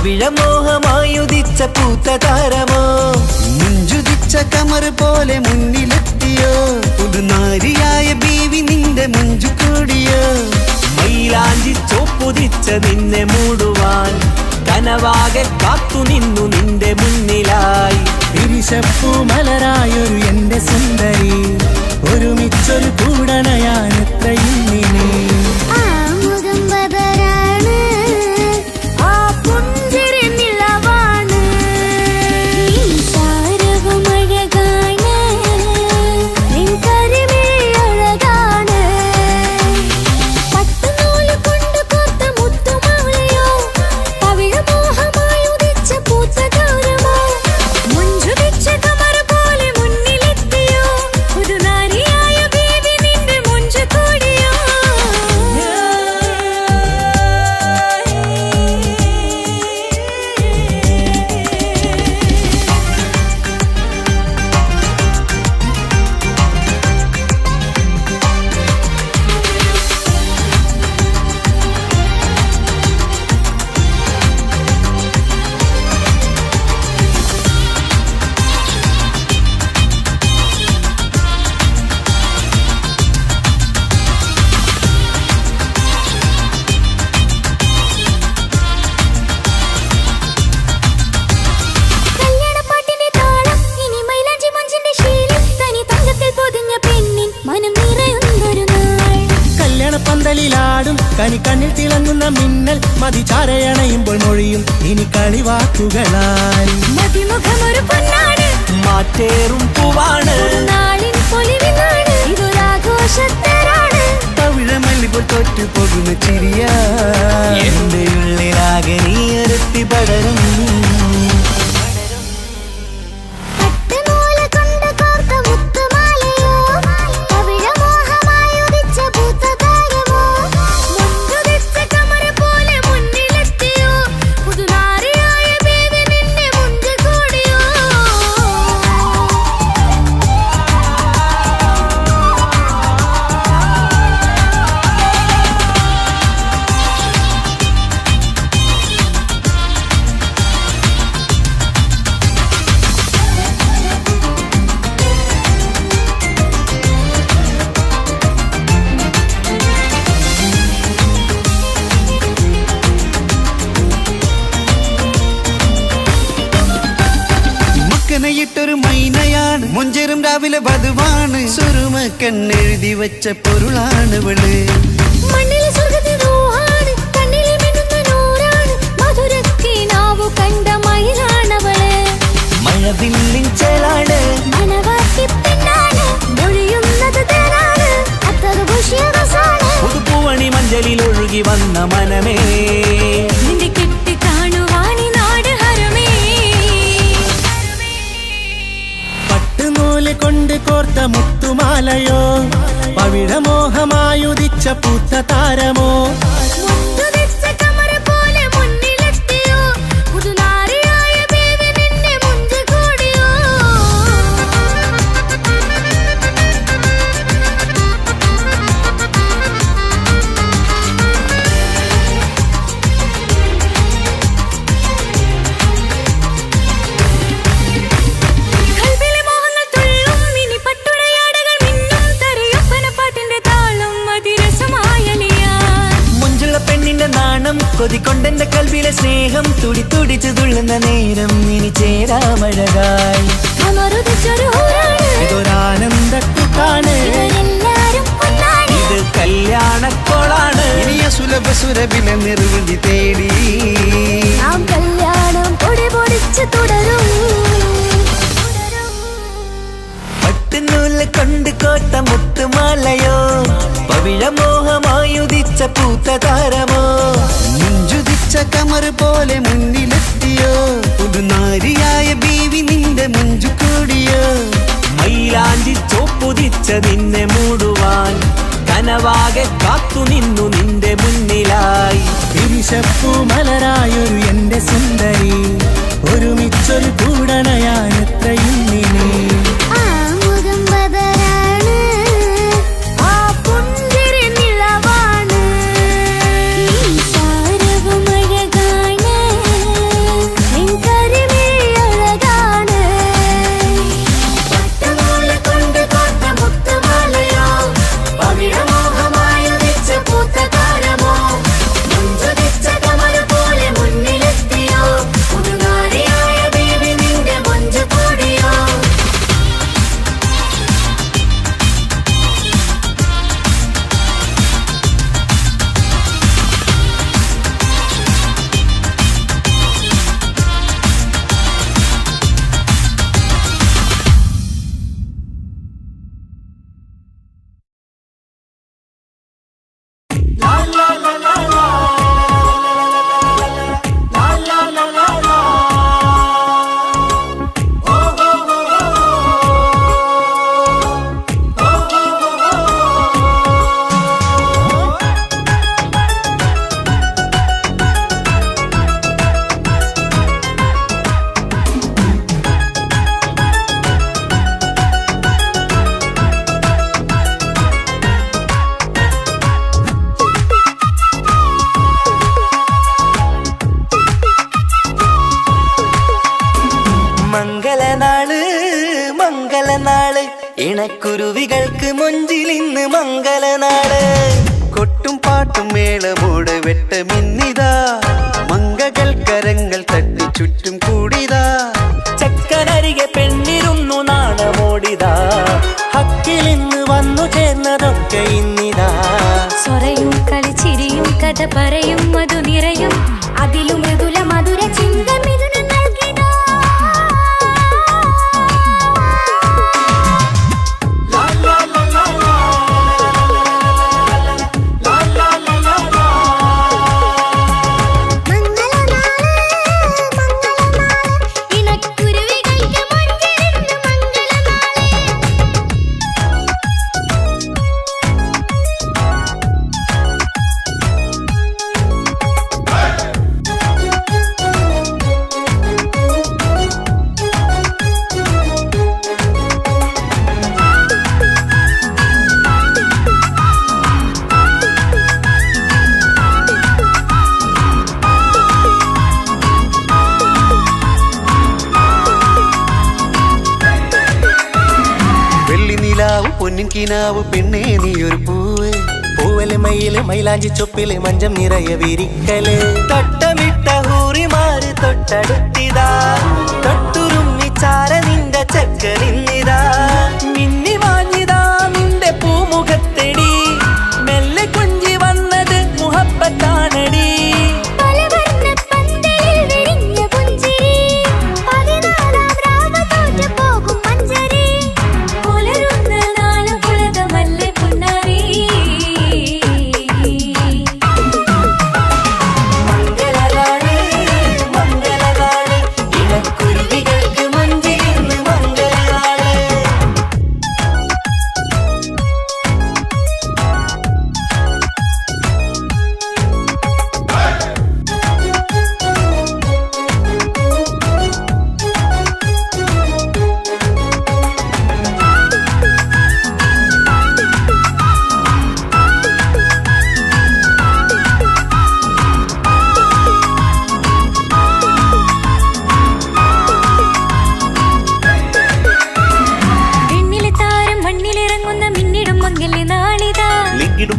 പവിഴമോഹമായുദിച്ച പൂത്ത താരമോ മുഞ്ചുദിച്ച കമർ പോലെ മുന്നിലെത്തിയോ പുതുനാരിയായ ബീവി നിന്റെ മുഞ്ചു കൂടിയോ മൈലാഞ്ചി ചോപ്പുദിച്ച നിന്നെ മൂടുവാൻ കനവാകെ കാത്തു നിന്നു നിന്റെ മുന്നിലായി തിരിശപ്പൂ മലരായൊരു എന്റെ സുന്ദരി ഒരുമിച്ചൊരു കൂടണയാൻ എത്രയും നീ പന്തലിലാടും കനി കണ്ണിൽ തിളങ്ങുന്ന മിന്നൽ മതി ചാരയണയുമ്പോൾ മൊഴിയും ഇനി കളിവാക്കുകളായി മതിമുഖമൊരു പൊന്നാണ് മാറ്റേറും പൂവാണ് നാളിൻ പൊലിവിനാണ് ഇതൊരാഘോഷത്തരാണ് പവിഴമല്ലിപ്പോൾ തോറ്റു പോകുന്ന ചിരിയ എന്റെ ഉള്ളിലാകെ നീ അരത്തി പടരും ൊരു മൈനയാണ് മുഞ്ചേറും രാവിലെ വധുവാണ് സുറുമ കണ്ണെഴുതി വെച്ച പൊരുളാണ് വിള് മണ്ണിലെ സ്വർഗത്തിലാണ് കണ്ണിലെ മിന്നുന്ന നൂറാണ് മധുരക്കിനാവു കണ്ട മയിലാണവള് മഴവില്ലിൻ ചേലാണ് മണവാട്ടി പെണ്ണാണ് മൊഴിയുന്നത് തേനാണ് അത്ര ഖുഷിയാണ് പുതുപ്പൂവണി മഞ്ചലിൽ ഒഴുകി വന്ന മനമേ നിന്റെ കെട്ടി കാണുവാനി നാട് ഹരമേ നൂല് കൊണ്ട് കോർത്ത മുത്തുമാലയോ പവിഴമോഹമായുദിച്ച പൂത്ത താരമോ കൊതിക്കൊണ്ടെന്റെ കൽവിലെ സ്നേഹം തുടി തുടിച്ചു തുള്ളുന്ന നേരം ഇനി ചേരാമഴകായി ഇതൊരാനന്ദക്കൂട്ടാണ് ഇത് കല്യാണക്കോളാണ് ഇനിയ സുലഭ സുരഭില നിർവൃതി തേടി നാം കല്യാണം പൊടി പൊടിച്ച് തുടരും പട്ടുനൂല് കൊണ്ട് കോട്ട മുത്തുമാലയോ പവിഴമോഹമായുദിച്ച പൂത്ത താരമോ മുഞ്ചുദിച്ച കമർ പോലെ മുന്നിലെത്തിയോ പുതുനാരിയായ ബീവി നിന്റെ മുഞ്ചു കൂടിയോ മൈലാഞ്ചി ചോപ്പുദിച്ച നിന്നെ മൂടുവാൻ കനവാകെ കാത്തു നിന്നു നിന്റെ മുന്നിലായി തിരിശപ്പൂ മലരായൊരു എന്റെ സുന്ദരി ഒരുമിച്ചൊരു കൂടണയാൻ എത്രയും നീ ഇണക്കുരുവികൾക്ക് മുഞ്ചിലിന്ന് മംഗലനാട്. കൊട്ടും പാട്ടും മേളമോട് വെട്ടമിന്നിതാ, മംഗകൾ കരങ്ങൾ തട്ടി ചുറ്റും കൂടിതാ. ചക്കനരികെ പെണ്ണിരുന്നു നാണമോടിതാ, ഹക്കിലിന്ന് വന്നു ചേർന്നതൊക്കെ ഇന്നിതാ. സ്വറയും കളിച്ചിരിയും കഥ പറയും മധു നിറയും അതിലും മൃദുല മധുര ചിന്ത മിഥുനം നൽകിതാ. പൊന്നിൻ കിനാവ് പെണ്ണേ നീയൊരു പൂവ്, പൂവല് മയില് മൈലാഞ്ചി ചൊപ്പില് മഞ്ചം നിറയെ വിരിക്കല്. തൊട്ടമിട്ട ഹൂറിമാര് തൊട്ടടുത്തിതാ, തൊട്ടുരുമ്മിച്ചാര നിന്റെ ചക്കലിന്നിതാ. മിന്നി മാഞ്ഞിതാ നിന്റെ പൂമുഖത്തെടി, മെല്ലെ കുഞ്ചി വന്നത് മുഹബത്താണടി.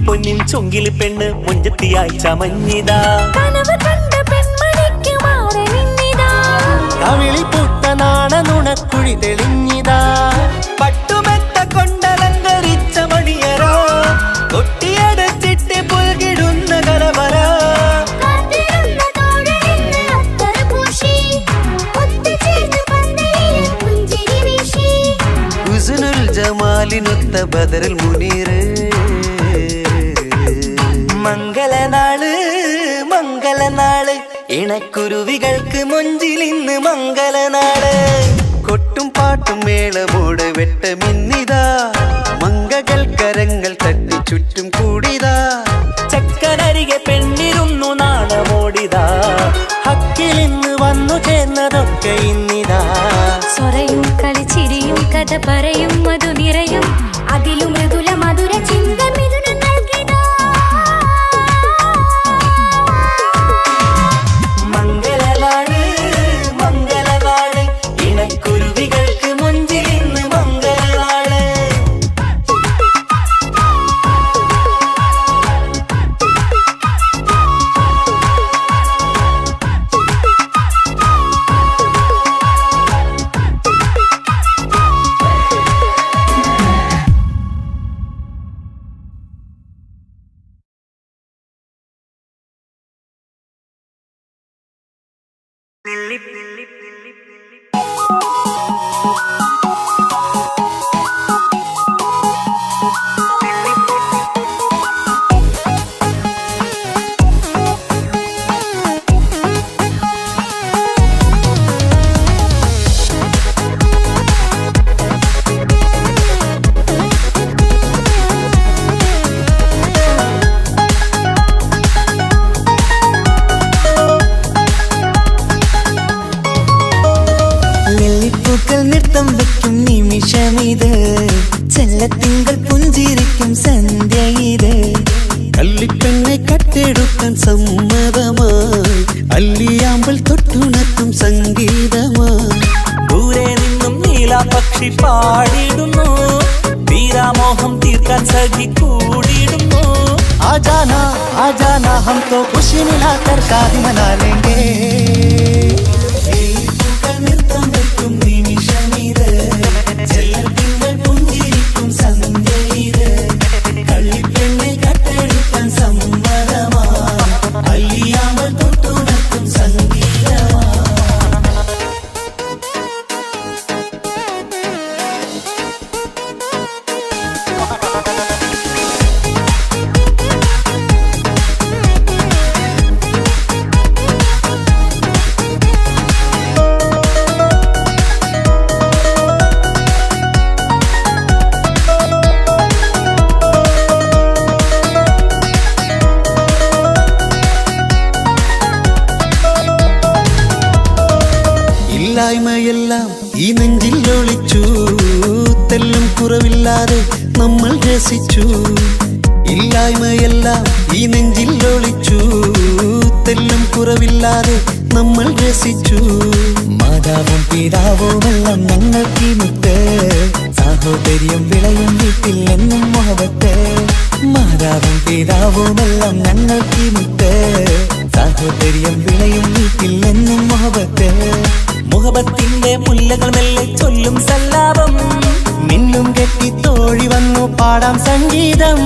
പൊന്നിൻ ചൊങ്കില് പെണ്ണ് മുഞ്ചത്തിയായി ചമഞ്ഞിതാ, കവിളിൽ പൂത്ത നാണ നുണക്കുഴി തെളിഞ്ഞിതാ. പട്ടുമെത്ത കൊണ്ടലങ്കരിച്ച മണിയറോ, കൊട്ടിയടച്ചിട്ട് പുൽകിടുന്ന കലവറ. ഹുസ്നുൽ ജമാലിനൊത്ത ബദറുൽ മുനീറ്. മംഗലനാള് മംഗലനാള്, ഇണക്കുരുവികൾക്ക് മുഞ്ചിലിന്ന് മംഗലനാള്. കൊട്ടും പാട്ടും മേളമോട് വെട്ടമിന്നിതാ, മംഗകൾ കരങ്ങൾ തട്ടി ചുറ്റും കൂടിതാ. ചക്കനരികെ പെണ്ണിരുന്നു നാണമോടിതാ, ഹക്കിലിന്ന് വന്നു ചേർന്നതൊക്കെ ഇന്നിതാ. സ്വറയും കളിച്ചിരിയും കഥ പറയും മധു നിറയും അതിലും മൃദുല മധുര ചിന്ത മിഥുനം നൽകിതാ. മംഗലനാള് മംഗലനാള്, ഇണക്കുരുവികൾക്ക് മുഞ്ചിലിന്ന് മംഗലനാള്. हम तो खुशी मिलाकर शादी मना लेंगे ഇല്ലായ്മയെല്ലാം ഈ നെഞ്ചിൽ ഒളിച്ചു തെല്ലും കുറവില്ലാതെ നമ്മൾ രസിച്ചു ഇല്ലായ്മയെല്ലാം ഈ നെഞ്ചിൽ ഒളിച്ചു തെല്ലും കുറവില്ലാതെ നമ്മൾ രസിച്ചു മാതാവും പിതാവുമെല്ലാം ഞങ്ങൾക്ക് മുത്ത് സാഹോദര്യം വിളയും വീട്ടിൽ എന്നും മുഹബത്ത് മാതാവും പിതാവുമെല്ലാം ഞങ്ങൾക്ക് മുത്ത് സാഹോദര്യം വിളയും വീട്ടിൽ എന്നും മുഹബത്ത് മുഹബത്തിന്റെ മുല്ലകൾ മെല്ലെ ചൊല്ലും സല്ലാപം മിന്നും കെട്ടി തോഴി വന്നു പാടാം സംഗീതം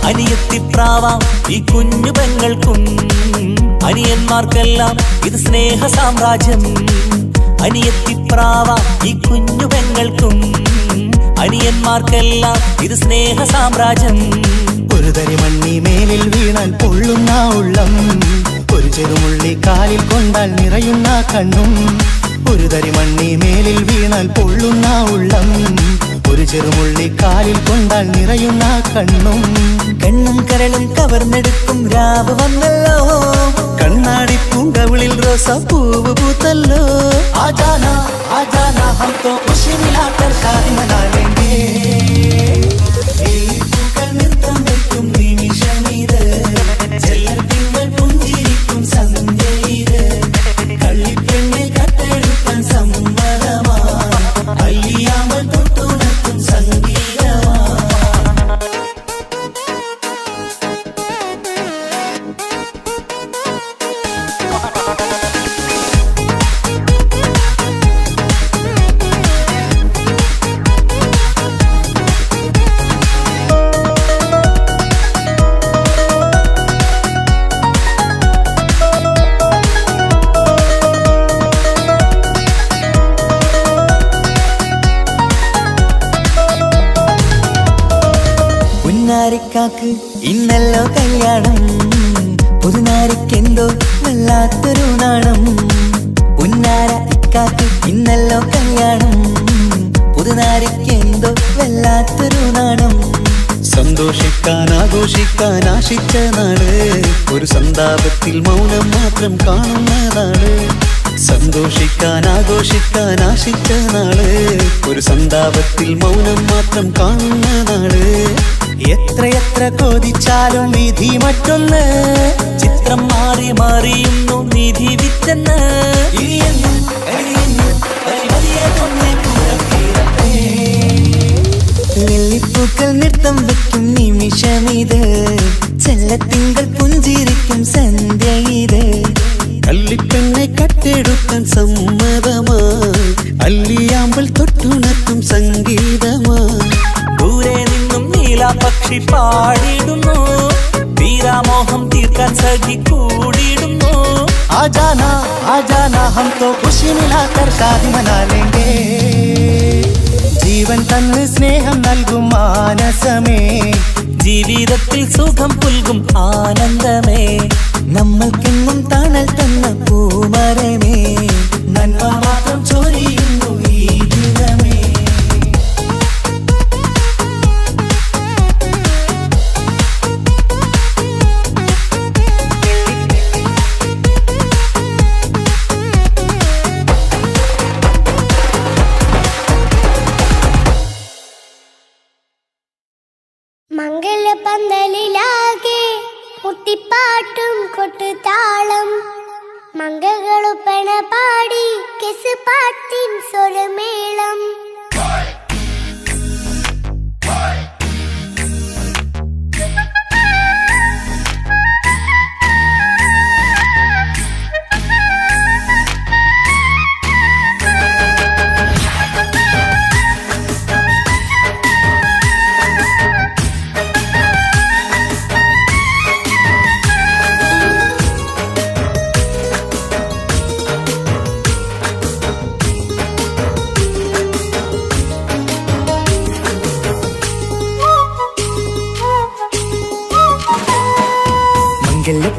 അനിയത്തിപ്രാവാം ഈ കുഞ്ഞു പെങ്ങൾക്കും അനിയന്മാർക്കെല്ലാം ഇത് സ്നേഹ സാമ്രാജ്യം അനിയത്തിപ്രാവാം ഈ കുഞ്ഞു പെങ്ങൾക്കും അനിയന്മാർക്കെല്ലാം ഇത് സ്നേഹ സാമ്രാജ്യം ഒരു തരി മണ്ണി മേലിൽ വീണാൽ പൊള്ളുന്ന ഉള്ളം ഒരു ചെറുമുള്ളി കാലിൽ കൊണ്ടാൽ നിറയുന്ന കണ്ണും ഒരു തരി മണ്ണി മേലിൽ വീണാൽ പൊള്ളുന്ന ഉള്ളം ഒരു ചെറുമുള്ളി കാലിൽ കൊണ്ടാൽ നിറയുന്ന കണ്ണും കണ്ണും കരളും കവർന്നെടുക്കും രാവ് വന്നല്ലോ കണ്ണാടി പൂങ്കവിളിൽ റോസാപ്പൂവ് പൂത്തല്ലോ ആജാനാ ആജാനാ ഹം തോ ഖുശി മിലാകർ ശാദി മനാ ലേംഗേ നൃത്തം വെക്കും നിമിഷമിത് ചെല്ലൽ തിങ്കൾ പുഞ്ചിരിക്കും സന്ധ്യയിത് കള്ളിപ്പെണ്ണെ കട്ടെടുക്കാൻ സമ്മതമാ അല്ലിയാമ്പൽ തൊട്ടുണർത്തും സംഗീതമാ പുന്നാരിക്കാക്ക് ഇന്നല്ലോ കല്യാണം പുതുനാരിക്കെന്തോ വല്ലാത്തൊരു നാണം പുന്നാര ഇക്കാക്ക് ഇന്നല്ലോ കല്യാണം പുതുനാരിക്കെന്തോ വല്ലാത്തൊരു നാണം സന്തോഷിക്കാൻ ആഘോഷിക്കാൻ ആശിച്ച നാട് ഒരു സന്താപത്തിൽ മൗനം മാത്രം കാണുന്ന നാട് സന്തോഷിക്കാൻ ആഘോഷിക്കാൻ ആശിച്ച നാട് ഒരു സന്താപത്തിൽ മൗനം മാത്രം കാണുന്ന നാട് എത്രയെത്ര കൊതിച്ചാലും വിധി മറ്റൊന്ന് ചിത്രം മാറി മാറിയുന്നു നിധി വിറ്റെന്ന് ലില്ലിപ്പൂക്കൾ നൃത്തം വെക്കും നിമിഷമിത് ചെല്ലത്തിങ്കൾ പുഞ്ചിരിക്കും സന്ധ്യ ഇത് കള്ളിപ്പെണ്ണെ കട്ടെടുക്കാൻ സമ്മതമായി അല്ലിയാമ്പൽ തൊട്ടുണർത്തും സംഗീതമായി ദൂരെ നിന്നും നീലാപക്ഷി പാടിടുന്നു വീരാമോഹം തീർക്കാൻ സഖി കൂടിയിടുന്നു ആജാനാ ആജാനാ ഹം തോ ഖുശി മിലാകർ ശാദി മനാ ലേംഗേ ജീവൻ തന്ന് സ്നേഹം നൽകും മാനസമേ ജീവിതത്തിൽ സുഖം പുൽകും ആനന്ദമേ നമ്മൾക്കെന്നും തണൽ തന്ന പൂമരമേ, നന്മ മാത്രം ചൊരിയുന്നു ഈ ദിനമേ. മംഗലപന്തലിലാകെ മുട്ടിപ്പാട്ടും കൊട്ടുതാളം, മംഗളൊപ്പന പാടി കെസ് പാട്ടിൻ സ്വരമേളം.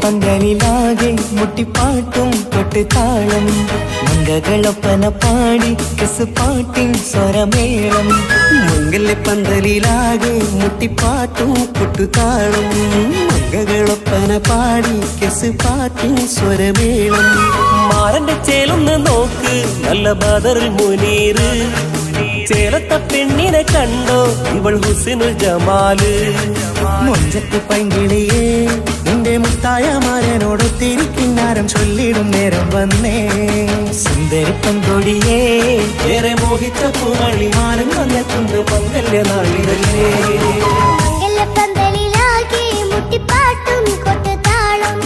പന്തലിലാകെ മുട്ടിപ്പാട്ടും കൊട്ടുതാളം, മംഗളൊപ്പന പാടി കെസ് പാട്ടിൻ സ്വരമേളം. മംഗല്യപ്പന്തലിലാകെ മുട്ടിപ്പാട്ടും കൊട്ടുതാളം, മംഗളൊപ്പന പാടി കെസ് പാട്ടിൻ സ്വരമേളം. മാറന്റെ ചേലൊന്ന് നോക്ക്, നല്ല ബദറുൽ മുനീറ്. ചേലത്ത പെണ്ണിനെ കണ്ടോ, ഇവൾ ഹുസ്നുൽ ജമാല്. മൊഞ്ചത്ത് പൈങ്കിളിയേ, നിന്റെ മുത്തായ മാരനോടൊത്തിരിക്കിന്നാരം ചൊല്ലിടും നേരം വന്നേ. സുന്ദരി പങ്കൊടിയേ, ഏറെ മോഹിച്ച പൂമണിമാരൻ വന്നെത്തുന്നു മംഗല്യ നാളിതല്ലേ. മംഗലപന്തലിലാകെ മുട്ടിപ്പാട്ടും കൊട്ടുതാളം,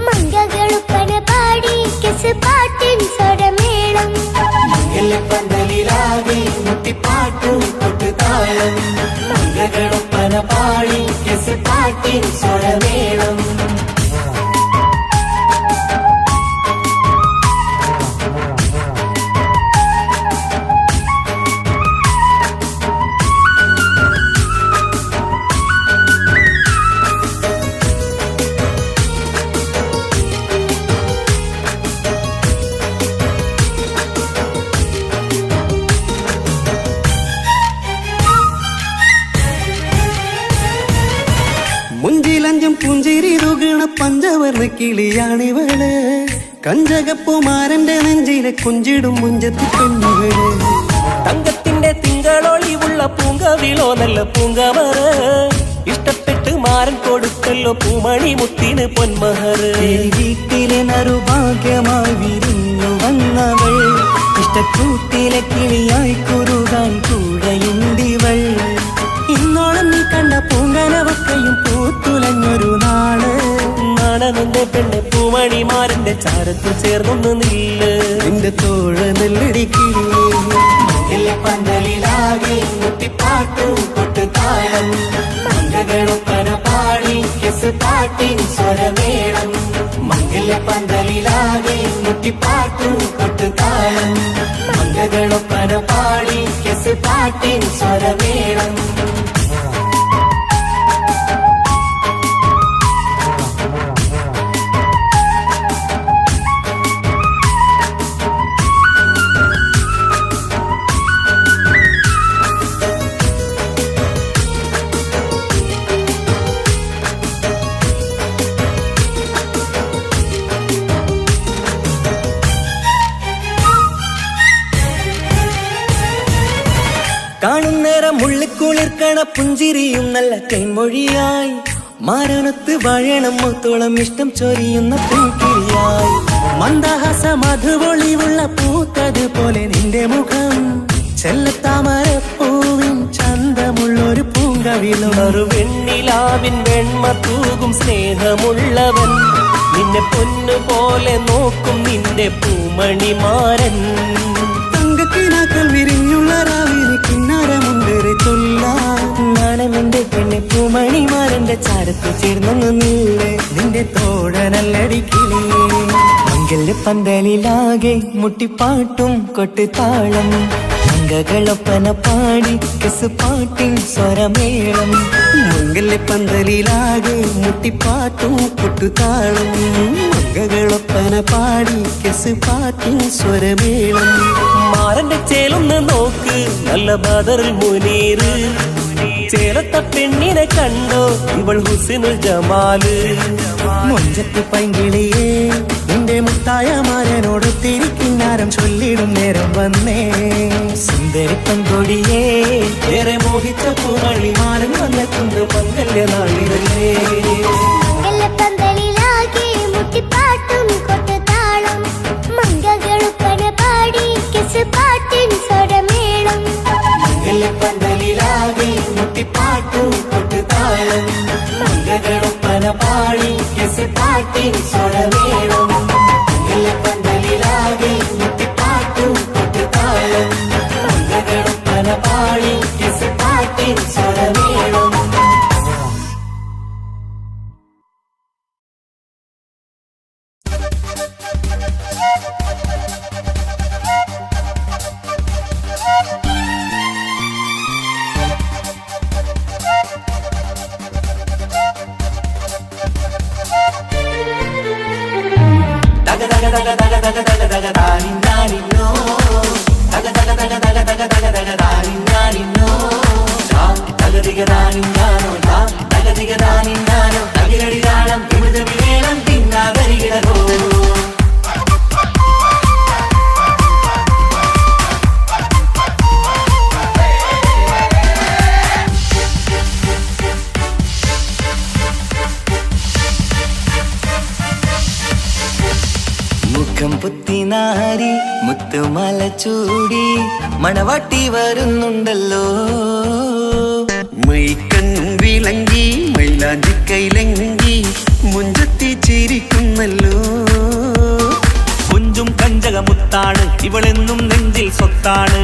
മംഗളൊപ്പന പാടി കെസ് പാട്ടിൻ സ്വരമേളം. മംഗല്യപ്പന്തലിലാകെ മുട്ടിപ്പാട്ടും കൊട്ടുതാളം, മംഗളൊപ്പന പാടി കെസ് പാട്ടിൻ സ്വരമേളം. മുഞ്ചിലഞ്ചും പുഞ്ചിരി തുകണ പഞ്ചവർണ്ണ കിളിയാണിവള്, കഞ്ചകപ്പുമാരന്റെ നെഞ്ചിലെ കുഞ്ചിടും മുഞ്ചത്തി പെണ്ണുകള്. തങ്കത്തിന്റെ തിങ്കളൊളിവുള്ള പൂങ്കവിളോ നല്ല പൂങ്കമറ, ഇഷ്ടപ്പെട്ട് മാരൻ കൊടുക്കല്ലോ പൂമണി മുത്തിന് പൊന്മഹർ. വീട്ടിലെ നറുഭാഗ്യമായി വിരിഞ്ഞു വന്നവൾ, ഇഷ്ടക്കൂട്ടിലെ കിളിയായി കുറുകാൻ കൂടെയുണ്ടിവൾ. ഇന്നോളം നീ കണ്ട പൂങ്കനവക്കയും പൂത്തുലഞ്ഞൊരു നാള്. നാണനൊന്നെ പെണ്ണെ പൂമണിമാരന്റെ ചാരത്തിൽ ചേർന്നൊന്ന് നില്ല്, നിന്റെ തോഴ നെല്ലടിക്കില്ലേ. പന്തലിലാകെ മുട്ടിപ്പാട്ടും കൊട്ടുതാളം, മംഗളൊപ്പന പാടി കെസ് പാട്ടിൻ സ്വരമേളം. മംഗല്യപന്തലിലാകെ മുട്ടിപ്പാട്ടും കൊട്ടുതാളം, മംഗളൊപ്പന പാടി കെസ് പാട്ടിൻ സ്വരമേളം. കാണുന്നേരം മുള്ളിക്കുളിർക്കണ പുഞ്ചിരിയും നല്ല തേൻമൊഴിയായി, മാരണത്ത് വഴണം മുത്തോളം ഇഷ്ടം ചൊരിയുന്ന പൂക്കിളിയായി. മന്ദഹാസ മധുപൊളിവുള്ള പൂത്തത് പോലെ നിന്റെ മുഖം, ചെല്ലത്താമരപ്പൂവിൻ ചന്തമുള്ളൊരു പൂങ്കവിളും. ഒരു വെണ്ണിലാവിൻ വെണ്മ തൂകും സ്നേഹമുള്ളവൻ, നിന്നെ പൊന്നുപോലെ നോക്കും നിന്റെ പൂമണിമാരൻ. തങ്കക്കിനാക്കൾ വിരിഞ്ഞുള്ള രാവിലെ കിന്നാരമുണ്ടേറെ തൊല്ലാൻ. നാണമെന്റെ പെണ്ണെ പൂമണിമാരന്റെ ചാരത്ത് ചേർന്നൊന്ന് നില്ലേ, നിന്റെ തോഴനല്ലടിക്കിളിയേ. മംഗല്യപന്തലിലാകെ മുട്ടിപ്പാട്ടും കൊട്ടുതാളം, മംഗളൊപ്പന പാടി കെസ് പാട്ടിൻ സ്വരമേളം. മംഗല്യപ്പന്തലിലാകെ മുട്ടിപ്പാട്ടും കൊട്ടുതാളം മംഗകളൊപ്പന പാടി കെസ് പാട്ടിൻ സ്വരമേളം മാരന്റെ ചേലൊന്ന് നോക്ക് നല്ല ബദറിൽ മുനീറ് ചേലത്ത പെണ്ണിനെ കണ്ടോ ഇവൾ ഹുസ്നുൽ ജമാല് മൊഞ്ചത്ത് പൈങ്കിളിയേ നിന്റെ മുത്തായ മാരനോട് തിരിക്കിന്നാരം ചൊല്ലിടും നേരം വന്നേ സുന്ദരി പന്തൊടിയേ ഏറെ മോഹിച്ച പൂവളി മാരൻ വന്നെത്തുന്ന മംഗല്യ നാളിലല്ലേ മംഗല്യപ്പന്തലിലാകെ മുട്ടിപ്പാട്ടും കൊട്ടുതാളം മംഗകളുപ്പന പാടി കെസ് പാട്ടിൻ സ്വരമേളം മംഗല്യപ്പന്തലിലാകെ മുട്ടിപ്പാട്ടും കൊട്ടുതാളം മംഗളൊപ്പന പാടി കെസ് പാട്ടിൻ സ്വരമേളം മംഗല്യപ്പന്തലിലാകെ മുട്ടിപ്പാട്ടും കൊട്ടുതാളം മംഗളൊപ്പന പാടി കെസ് പാട്ടിൻ സ്വരമേളം മുഖം പുത്തിനാരി മുത്തുമല ചൂടി മണവാട്ടി വരുന്നുണ്ടല്ലോ മൈക്കണ്ണും വിളങ്ങി മൈലാഞ്ചി കൈലങ്കി മുഞ്ചത്തി ചിരിക്കുന്നല്ലോ കുഞ്ചും കഞ്ചകമുത്താണ് ഇവളെന്നും നെഞ്ചിൽ സ്വത്താണ്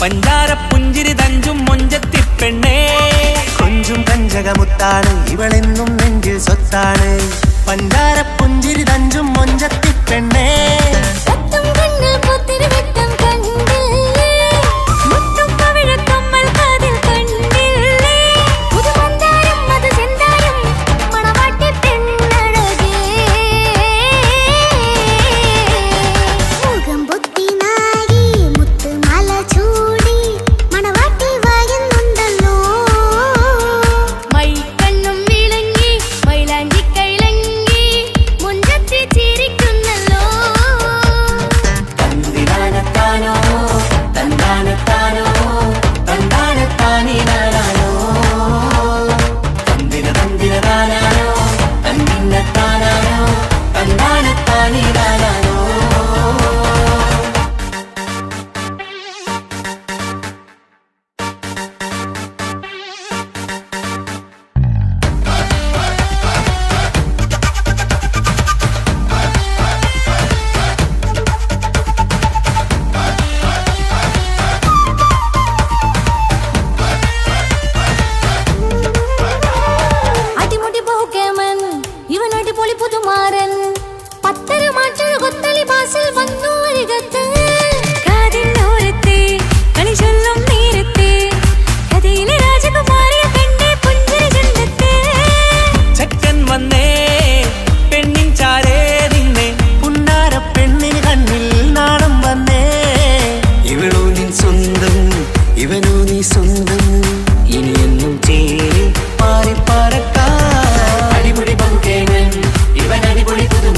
പഞ്ചാര പുഞ്ചിരി തഞ്ചും മൊഞ്ചത്തി പെണ്ണേ കൊഞ്ചും കഞ്ചകമുത്താണ് ഇവളെന്നും നെഞ്ചിൽ സ്വത്താണ് പഞ്ചാര പുഞ്ചിരി തഞ്ചും മൊഞ്ചത്തി പെണ്ണേ സത്തും കണ്ണിൽ പുത്തിരി വെട്ടം കണ്ടില്ലേ മുത്തും പവിഴക്കമ്മൽ കാതിൽ കണ്ടില്ലേ പുതുമന്ദാരം മധു ചെന്താരം മണവാട്ടി പെണ്ണഴകേ മുഖം പൊത്തി നാരി മുത്തുമാല ചൂടി മണവാട്ടി വായുന്നുണ്ടല്ലോ മൈക്കണ്ണും വിളങ്ങി മൈലാഞ്ചി കൈലങ്കി മുഞ്ചത്തി ചിരിക്കുന്നല്ലോ തന്തിരാനത്താനോ തന്താനത്താനോ തന്താനത്താനിനാനോ തന്തിരതാനാനോ തന്നിന്നത്താനാനോ തന്താനത്താനിനാനോ അടിമുടി ബഹുകേമൻ ഇവൻ അടിപൊളി പുതുമാരൻ പത്തര മാറ്റൊരു കൊത്തളി ബാസിൽ വന്നു അരികത്ത് കാതിന്നോരത്തെ കളി ചൊല്ലും നേരത്തെ കഥയിലെ രാജകുമാരിയ പെണ്ണെ പുഞ്ചിരി ചുണ്ടത്തെ ചെക്കൻ വന്നേ പെണ്ണിൻ ചാരേ നിന്നെ പുന്നാര പെണ്ണിന് കണ്ണിൽ നാണം വന്നേ ഇവളോ നിൻ സ്വന്തം ഇവനോ നീ സ്വന്തം ഇനിയെന്നും ചേരി പാറി പറക്കാം അടിപൊളി പങ്കുകേമൻ ഇവൻ അടിപൊളി പുതു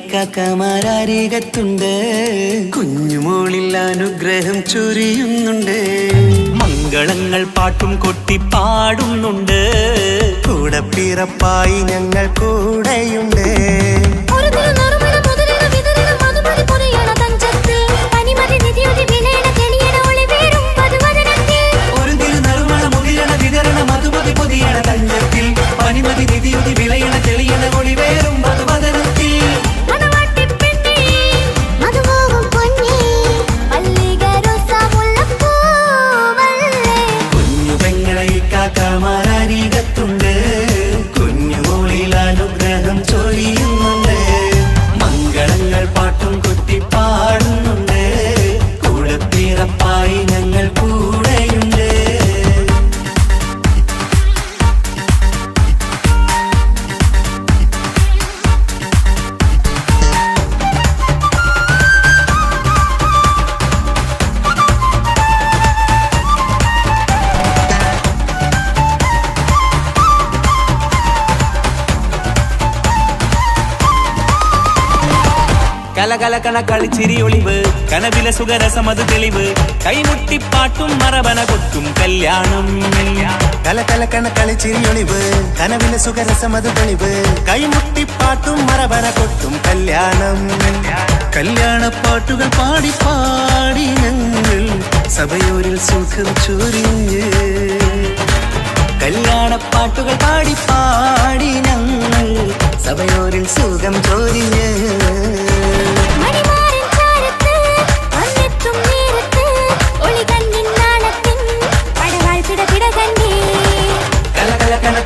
ഇക്കാക്കമാരരികത്തുണ്ട്. കുഞ്ഞുമോളിൽ അനുഗ്രഹം ചൊരിയുന്നുണ്ട്. മംഗളങ്ങൾ പാട്ടും കൊട്ടി പാടുന്നുണ്ട്. കൂടെ പിറപ്പായി ഞങ്ങൾ കൂടെയുണ്ട്. കാക്കമാരരികത്തുണ്ട്. കുഞ്ഞുമോളിൽ അനുഗ്രഹം ചൊരിയുന്നുണ്ട്. മംഗളങ്ങൾ പാട്ടും കൊട്ടി പാടുന്നുണ്ട്. കൂടെ പിറപ്പായി ഞങ്ങൾ കൂടെയുണ്ട്. കലകലകണ കളിച്ചിരി ഒളിവ് കനവിലെ സുഖരസമത് തെളിവ് കൈമുട്ടിപ്പാട്ടും മറവന കൊട്ടും കല്യാണം. കലകലകണ കളിച്ചിരിയൊളിവ് കനവിലെ സുഖരസമത് തെളിവ് കൈമുട്ടിപ്പാട്ടും മറവന കൊട്ടും കല്യാണം. കല്യാണപ്പാട്ടുകൾ പാടി പാടി ഞങ്ങൾ സഭയോരിൽ സുഖം ചൊരിഞ്ഞ്. കല്യാണപ്പാട്ടുകൾ പാടി പാടി ഞങ്ങൾ സഭയോരിൽ സുഖം ചൊരിഞ്ഞ്.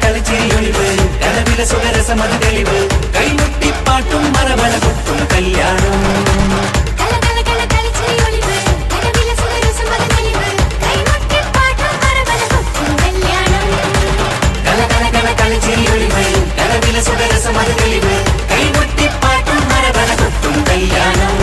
കളിച്ചിരിയൊളിവ് കനവിലെ സുഖരസമത് തെളിവ് കൈമുട്ടിപ്പാട്ടും മറവന കൊട്ടും കല്യാണം. കളിച്ചിരിയൊളിവ് കനവിലെ സുഖരസമത് തെളിവ് കൈമുട്ടിപ്പാട്ടും മറവന കൊട്ടും കല്യാണം.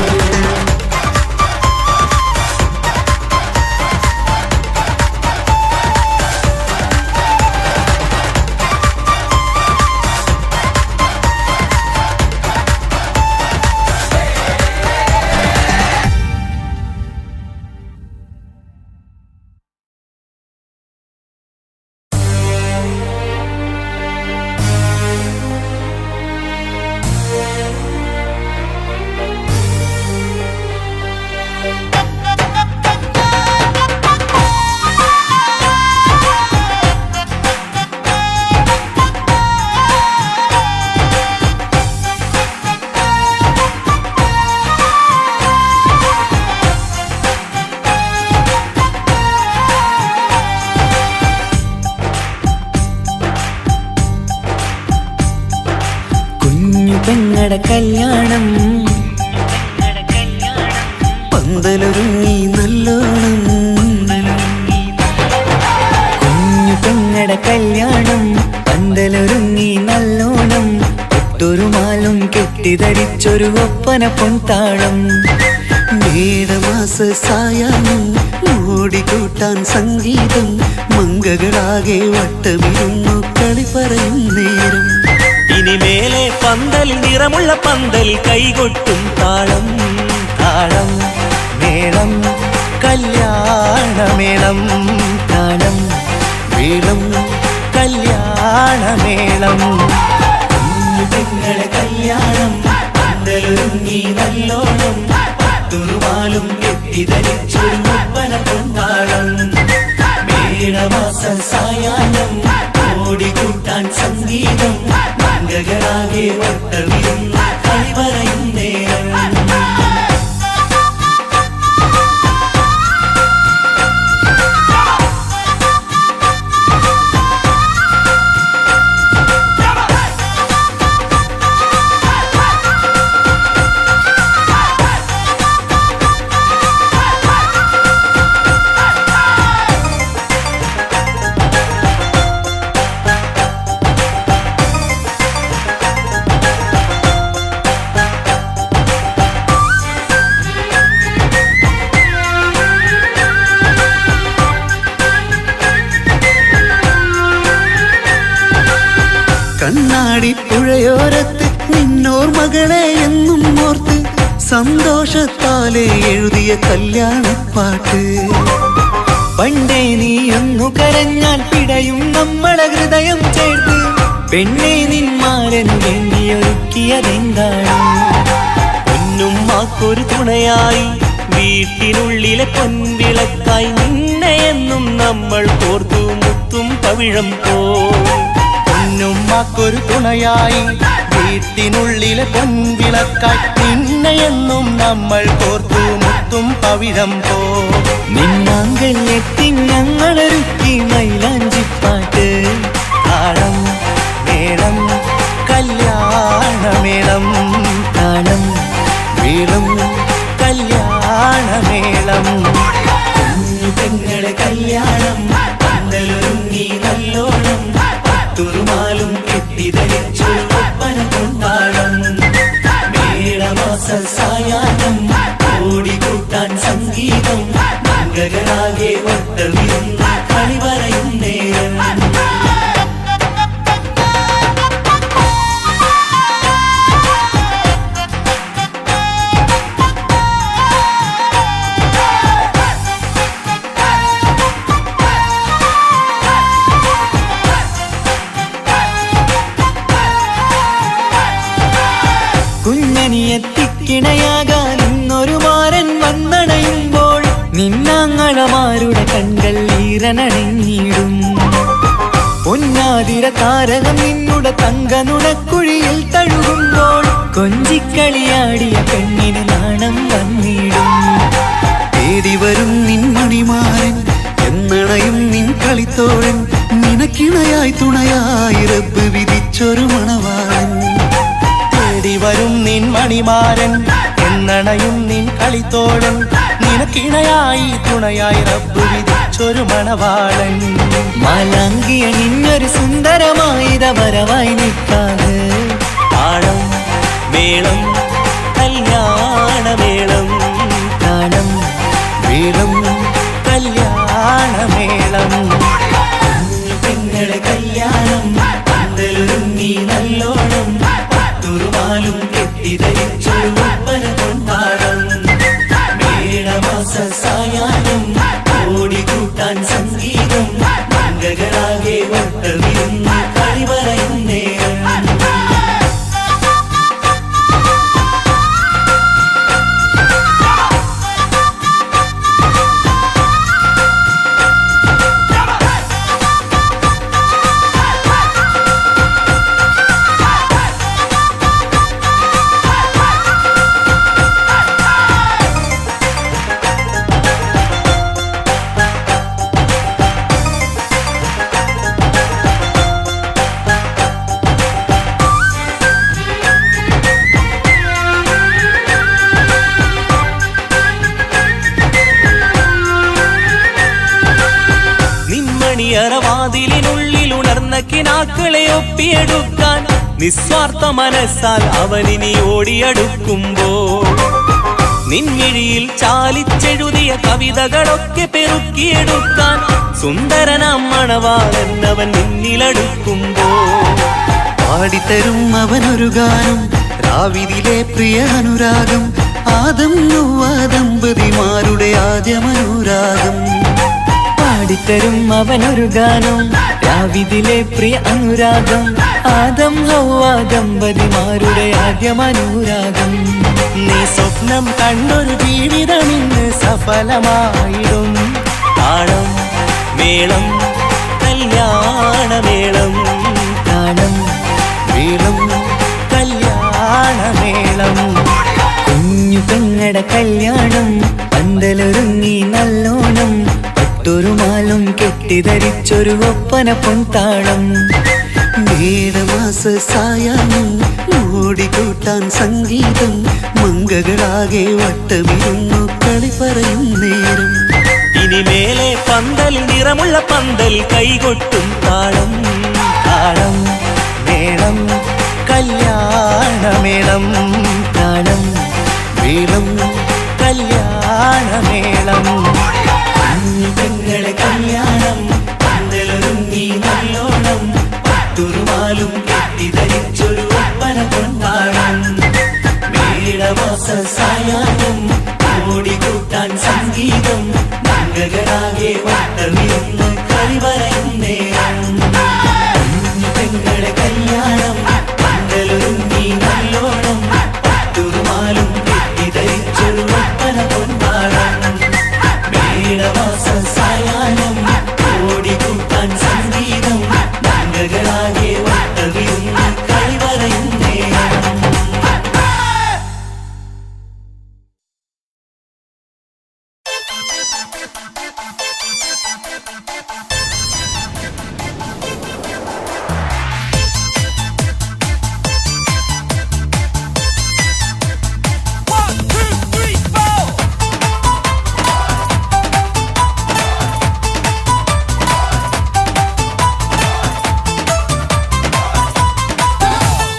പെങ്ങടെ കല്യാണം പന്തലൊരുങ്ങി നല്ലോണം. കുഞ്ഞു പെങ്ങടെ കല്യാണം പന്തലൊരുങ്ങി നല്ലോണം. ഒട്ടൊരു മാലും കെട്ടിധരിച്ചൊരു ഒപ്പന പൊൻതാളം. മേടമാസ സായാഹ്നം ഓടിക്കൂട്ടാൻ സംഗീതം. മംഗകളാകെ വട്ടമിരുന്നു കളി പറയും നേരം. ഇനിമേലെ പന്തൽ നിറമുള്ള പന്തൽ കൈകൊട്ടും താളം. താളം മേളം കല്യാണമേളം. താളം മേളം കല്യാണമേളം. പെങ്ങളെ കല്യാണം പന്തലൊരുങ്ങി നല്ലോണം. തുറുമാലും കെട്ടിധരിച്ചൊരു ഒപ്പന പൊൻതാളം. മേടമാസ സായാഹ്നം ഓടിക്കൂട്ടാൻ സംഗീതം. മംഗകളാകെ വട്ടമിരുന്ന് കളി പറയും നേരം. കണ്ണാടി പുഴയോരത്ത് നിന്നോർമകളെ എന്നും ഓർത്ത് സന്തോഷത്താലെ എഴുതിയ കല്യാണപ്പാട്ട്. പണ്ടേ നീ ഒന്നു കരഞ്ഞാൽ പിടയും നമ്മളെ ഹൃദയം ചേർത്ത് പെണ്ണെ നിന്മാരൻ വേണ്ടിയൊരുക്കിയതെന്താണ്? പൊന്നുമ്മാക്കൊരു തുണയായി വീട്ടിനുള്ളിലെ പൊൻവിളക്കായി നിന്നെയെന്നും നമ്മൾ കോർത്തു മുത്തും പവിഴം പോ. പൊന്നുമ്മാക്കൊരു തുണയായി വീട്ടിനുള്ളിലെ പൊൻവിളക്കായി നിന്നെയെന്നും നമ്മൾ കോർത്തു മുത്തും പവിഴം പോ. നിന്നാങ്കല്ലെത്തി ഞങ്ങളൊരുക്കി മൈലാഞ്ചിപ്പാട്ട്. താളം മേളം കല്യാണമേളം, താളം വീളും കല്യാണമേളം. കുഞ്ഞു പെങ്ങളെ കല്യാണം പന്തലൊരുങ്ങി നല്ലോണം പത്തുറുമാലും കെട്ടിധരിച്ചൊരു ഒപ്പന കൊണ്ടാടം. മേളമാസ സായാഹ്നം ഓടിക്കൂട്ടാൻ സംഗീതം മംഗളാകെ വട്ടമിരുന്ന് കളി പറയും നേരം. കുഞ്ഞനിയെത്തിക്കിണയാകാൻ ഇന്നൊരു മാരൻ വന്നണയുമ്പോൾ നിന്നാങ്ങളമാരുടെ കൺകൾ ഈറനണിഞ്ഞിടും. പൊന്നാതിര താരകം നിന്നുടെ തങ്കനുടക്കുഴിയിൽ തഴുകുമ്പോൾ കൊഞ്ചിക്കളിയാടിയ പെണ്ണിന് നാണം വന്നിടും. തേടി വരും നിൻ മണിമാരൻ എന്നണയും നിൻ കളിത്തോഴൻ നിനക്കിണയായി തുണയായി റബ്ബ് വിധിച്ചൊരു മണവാളൻ. തേടി വരും നിൻ മണിമാരൻ എന്നണയും നിൻ കളിത്തോഴൻ നിനക്കിണയായി തുണയായി റബ്ബ് വിധിച്ചൊരു മണവാളൻ. മാലാങ്കിയ നിന്നൊരു സുന്ദരമായിത വരവായി നിൽക്കാതെ. താളം മേളം കല്യാണമേളം, താളം വീളും കല്യാണമേളം. കുഞ്ഞു പെങ്ങളെ കല്യാണം പന്തലൊരുങ്ങി നല്ലോണം പത്തുറുമാലും കെട്ടിധരിച്ചൊരു ഒപ്പന കൊണ്ടാടം. മേളമാസ സായാഹ്നം ഓടിക്കൂട്ടാൻ സംഗീതം മംഗളാകെ വട്ടമിരുന്ന് കളി പറയും നേരം. നിന്മണിയറവാതിലിനുള്ളിൽ ഉണർന്ന കിനാക്കളെ ഒപ്പിയെടുക്കാൻ നിസ്വാർത്ഥ മനസ്സാൽ അവനിനി ഓടിയടുക്കുമ്പോൾ നിൻമിഴിയിൽ ചാലിച്ചെഴുതിയ കവിതകളൊക്കെ പെറുക്കിയെടുക്കാൻ സുന്ദരനാം മണവാളൻ അവൻ നിന്നിലടുക്കുമ്പോൾ പാടിത്തരും അവനൊരു ഗാനം രാവിലെ പ്രിയ അനുരാഗം ആദം നൗവ ദമ്പതിമാരുടെ ആദ്യമനുരാഗം. പാടിത്തരും അവനൊരു ഗാനം രാവിലെ പ്രിയ അനുരാഗം ആദം ഹൗവ ദമ്പതിമാരുടെ ആദ്യമനുരാഗം. നീ സ്വപ്നം കണ്ടൊരു ജീവിതം ഇന്ന് സഫലമായിടും. താളം മേളം കല്യാണമേളം, താളം വീളും കല്യാണമേളം. കുഞ്ഞു പെങ്ങടെ കല്യാണം പന്തലൊരുങ്ങി നല്ലോണം പട്ടുറുമാലും കെട്ടിധരിച്ചൊരു ഒപ്പന പൊൻതാളം. മേടമാസ സായാഹ്നം ഓടിക്കൂട്ടാൻ സംഗീതം മംഗളാകെ വട്ടമിരുന്നു കളി പറയും നേരം. ഇനിമേലെ പന്തൽ നിറമുള്ള പന്തൽ കൈകൊട്ടും താളം. താളം മേളം കല്യാണമേളം, താളം വീളും കല്യാണമേളം. കുഞ്ഞു പെങ്ങളെ കല്യാണം പന്തലൊരുങ്ങി നല്ലോണം പത്തുറുമാലും കെട്ടിധരിച്ചൊരു ഒപ്പന കൊണ്ടാടം. സായാഹ്നം ഓടി കൂട്ടാൻ സംഗീതം മംഗളാകെ വട്ടമിരുന്ന് കളിവരയും നേരം പെങ്ങളെ കല്യാണം പന്തലൊരുങ്ങി നല്ലോണം പട്ടുമാലും കെട്ടിധരിച്ചൊരു ഒപ്പന പൊന്താളം മേടമാസ സായാഹ്നം ഓടി കൂട്ടാൻ സംഗീതം മംഗളാകെ വട്ടമിരുന്ന് കളിവരയും നേരം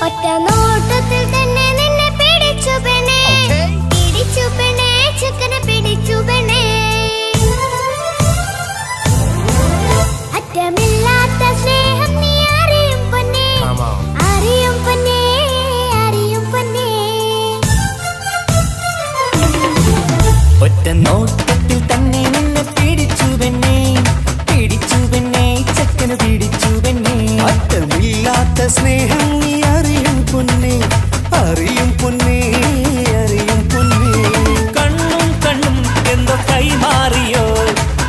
ഒറ്റ നോട്ടത്തിൽ തന്നെ നിന്നെ പിടിച്ചു പെണ്ണേ പിടിച്ചു പെണ്ണേ ചെക്കനെ പിടിച്ചു പെണ്ണേ അറ്റമില്ലാത്ത സ്നേഹം നീ അറിയും പൊന്നേ അറിയും പൊന്നേ അറിയും പൊന്നേ ഒറ്റ നോട്ടത്തിൽ തന്നെ നിന്നെ പിടിച്ചു പെണ്ണേ ചെക്കന് പിടിച്ചു പെണ്ണേ അറ്റമില്ലാത്ത സ്നേഹം നീ അറിയും പൊന്നേ അറിയും പൊന്നേ അറിയും പൊന്നേ കണ്ണും കണ്ണും എന്തോ കൈമാറിയോ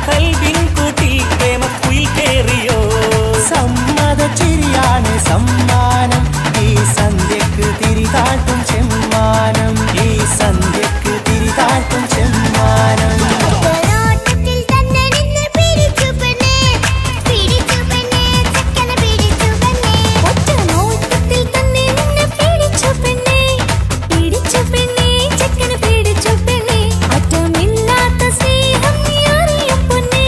കൽവിൻ കൂട്ടിൽ പ്രേമക്കുയിൽ കേറിയോ സമ്മത ചിരിയാണ് സമ്മാനം ഈ സന്ധ്യക്ക് തിരിതാട്ടും ചെമ്മാനം ഈ സന്ധ്യക്ക് തിരിതാട്ടും ചെമ്മാനം ഒറ്റനോട്ടത്തിൽ തന്നെ നിന്നെ പിടിച്ചു പെണ്ണേ ചെക്കനെ പിടിച്ചു പെണ്ണേ ഒറ്റനോട്ടത്തിൽ തന്നെ നിന്നെ പിടിച്ചു പെണ്ണേ ചെക്കനെ പിടിച്ചു പെണ്ണേ അറ്റമില്ലാത്ത സ്നേഹം നീ അറിയും പൊന്നേ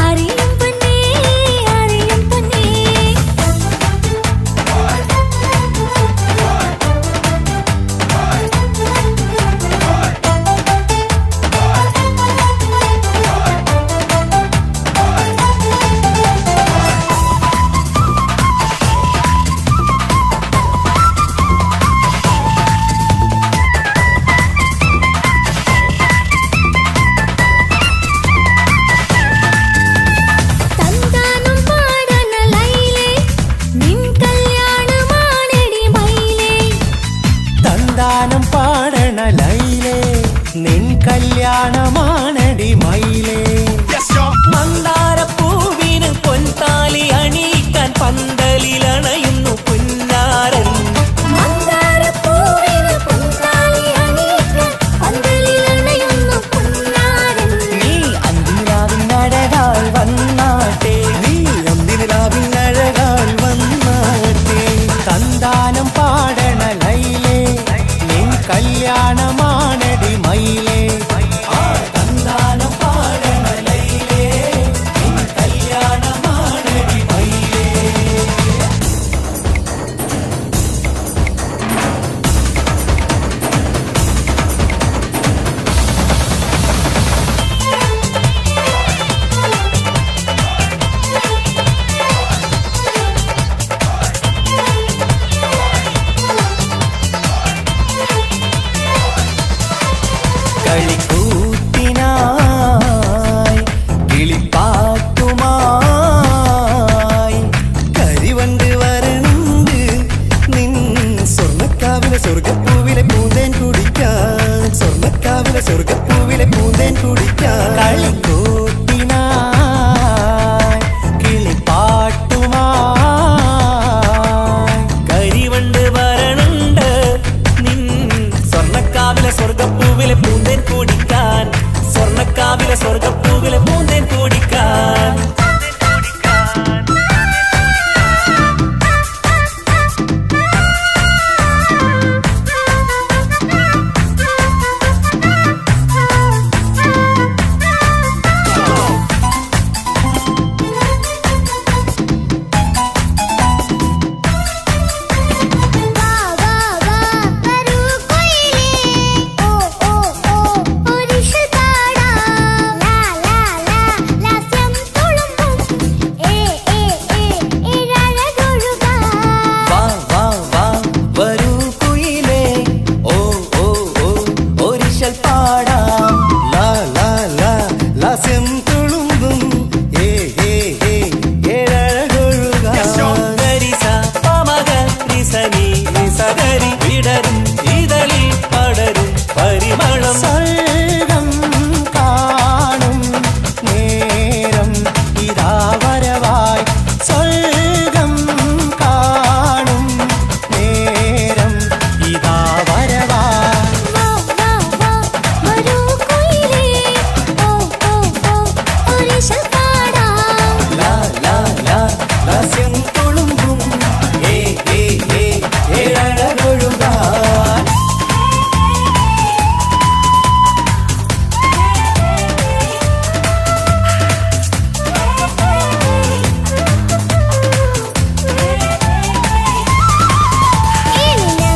അറിയും പൊന്നേ അറിയും പൊന്നേ തന്താനം പാടന ലൈലേ നിൻ കല്യാണമാണെടി മൈലേ തന്താനം പാടണ ലൈലേ നിൻ കല്യാണമാണടി മയിലേ മന്ദാരപ്പൂവിന് പൊൻതാലി അണിയിക്കാൻ പന്തലിലണയുന്നു പുന്നാരൻ മന്ദാരപ്പൂവിന് പൊൻതാലി അണിയിക്കാൻ പന്തലിലണയുന്നു പൊന്നാരൻ നീ അന്തിരാവിനഴകാൽ വന്നാട്ടെ നീ അന്തിനിലാവിനഴകാൽ വന്നാട്ടെ തന്താനം പാടണ ലൈലേ നിൻ കല്യാണമാണടി മയിലേ തന്താനം പാടണ ലൈലേ നിൻ കല്യാണമാണടി മയിലേ കളിക്കൂത്തിനായി കിളിപ്പാട്ടുമായി കരിവണ്ട് വരണുണ്ട് നിൻ സ്വർണ്ണക്കാവിലെ സ്വർഗപ്പൂവിലെ പൂന്തേൻ കുടിക്കാൻ സ്വർണ്ണക്കാവിലെ സ്വർഗപ്പൂവിലെ പൂന്തേൻ കുടിക്കാൻ കളിക്കൂത്തിനായി കിളിപ്പാട്ടുമായി കരിവണ്ട് വരണുണ്ട് നിൻ സ്വർണ്ണക്കാവിലെ സ്വർഗപ്പൂവിലെ പൂന്തേൻ കുടിക്കാൻ സ്വർണ്ണക്കാവിലെ സ്വർഗപ്പൂവിലെ പൂന്തേൻ കുടിക്കാൻ തകരി വിടരും ഇതളിൽ പടരും പരിമളം സ്വർഗം കാണും നേരം ഇതാ വരവായി സ്വർഗം കാണും നേരം ഇതാ വരവായി വാ വാ വാ വരൂ കുയിലേ ഓ ഓ ഓ ഒരിശൽ പാടാം ലാ ലാ ലാ ലാസ്യം തുളുമ്പും ഏ ഏ ഏ ഏഴഴകൊഴുകാൻ ഇനി ഞങ്ങൾ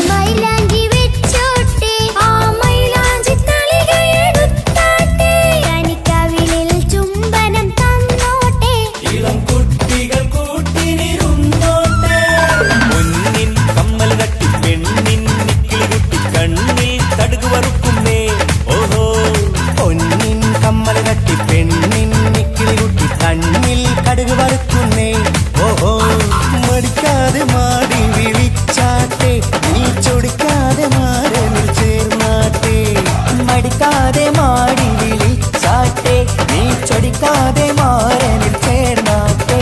മൈലാഞ്ചി വെച്ചോട്ടെ ആ മൈലാഞ്ചി തളികയെടുത്താട്ടെ കനിക്കവിളിൽ ചുംബനം തന്നോട്ടെ ഇളം കുട്ടികൾ കൂട്ടിനിരുന്നോട്ടെ പൊന്നിൻ കമ്മൽ കട്ടി പെണ്ണിൻ നിക്കിളി കുട്ടി കണ്ണിൽ തടുകു വറുക്കുന്നേ ഓഹോ പൊന്നിൻ കമ്മൽ കട്ടി പെണ്ണിൻ നിക്കിളി കുട്ടി കണ്ണിൽ കടുക് വറുക്കുന്നേ ഓഹോ മടിക്കാതെ മാടി വിളിച്ചാട്ടെ നീ ചൊടിക്കാതെ മാറിൽ ചേർന്നാട്ടെ മടിക്കാതെ മാടി വിളിച്ചാട്ടെ നീ ചൊടിക്കാതെ മാറനിൽ ചേർന്നാട്ടെ